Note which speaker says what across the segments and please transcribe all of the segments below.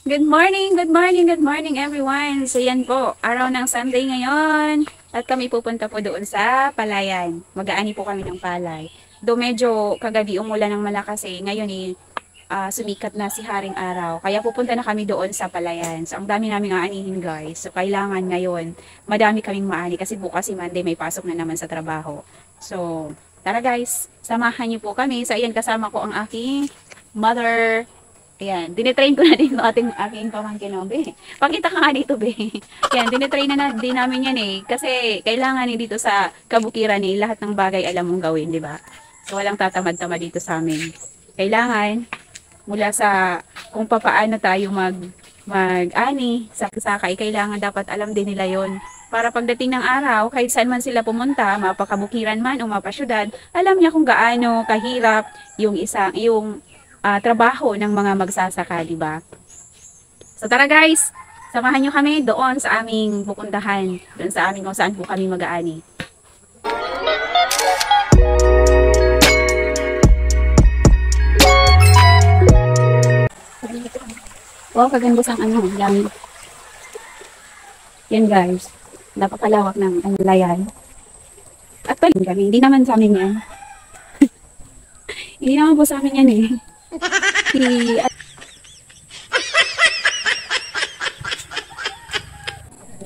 Speaker 1: Good morning, good morning, good morning everyone. So yan po, araw ng Sunday ngayon. At kami pupunta po doon sa Palayan. Mag-aani po kami ng palay. Do medyo kagabi umulan ng malakas ngayon sumikat na si Haring Araw. Kaya pupunta na kami doon sa Palayan. So ang dami naming aanihin guys. So kailangan ngayon, madami kaming maani kasi bukas si Monday may pasok na naman sa trabaho. So tara guys, samahan niyo po kami. So ayan, kasama ko ang aking mother. Ayan, dinitrain ko na din yung aking pamangkin, no, be. Pakita ka nga dito, be. Ayan, dinitrain na din namin yan kasi kailangan dito sa kabukiran lahat ng bagay alam mong gawin, di ba? So, walang tatamad-tamad dito sa amin. Kailangan, mula sa kung papaano tayo mag-ani, sa sakay, kailangan dapat alam din nila yon. Para pagdating ng araw, kahit saan man sila pumunta, mapakabukiran man o mapasyudad, alam niya kung gaano kahirap yung trabaho ng mga magsasaka, di ba? So tara guys, samahan nyo kami doon sa aming pupuntahan, doon sa amin kung saan po kami mag-aani. Wow, kaganda sang yan. Yan guys, napakalawak ng layan. Actually kami, hindi naman sa amin yan. Hindi naman po sa amin yan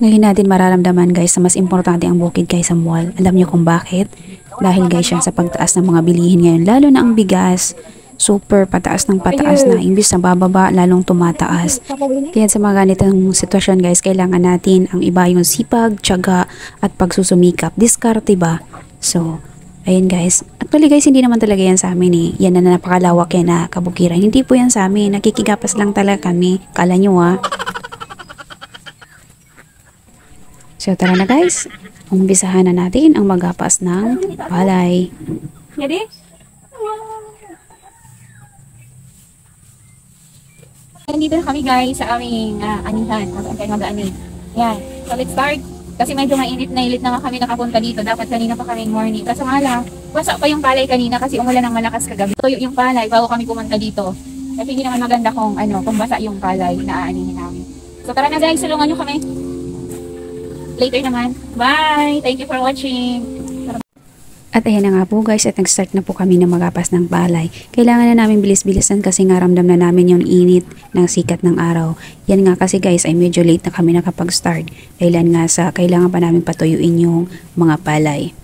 Speaker 2: Ngayon natin mararamdaman guys na mas importante ang bukid kaysa mall. Alam niyo kung bakit? Dahil guys yan sa pagtaas ng mga bilihin ngayon. Lalo na ang bigas. Super pataas ng pataas na. Imbis na bababa, lalong tumataas. Kaya sa mga ganitong sitwasyon guys, kailangan natin ang iba yung sipag, tiyaga at pagsusumikap. Diskarte ba? So, ayun guys. Actually guys, hindi naman talaga yan sa amin Yan na napakalawak yan na kabukiran. Hindi po yan sa amin. Nakikigapas lang talaga kami. Kala nyo So tara na guys. Umbisahan na natin ang magapas ng palay.
Speaker 1: Jadi? Nandito na kami guys sa aming anihan. Mag-ani. Yan. So let's start. Kasi medyo mainit na ilit na kami nakapunta dito. Dapat kanina pa kami morning. Kaso nga lang, basa pa yung palay kanina kasi umulan ng malakas kagabi. Tuyo yung palay bago kami pumunta dito. Kasi hindi naman maganda kung basa yung palay na aanihin namin. So tara na guys, tulungan nyo kami. Later naman. Bye! Thank you for watching.
Speaker 2: At ayan na nga po guys, at nag-start na po kami na magapas ng palay. Kailangan na namin bilis-bilisan kasi nga ramdam na namin yung init ng sikat ng araw. Yan nga kasi guys ay medyo late na kami nakapag-start. Kailan nga kailangan pa namin patuyuin yung mga palay.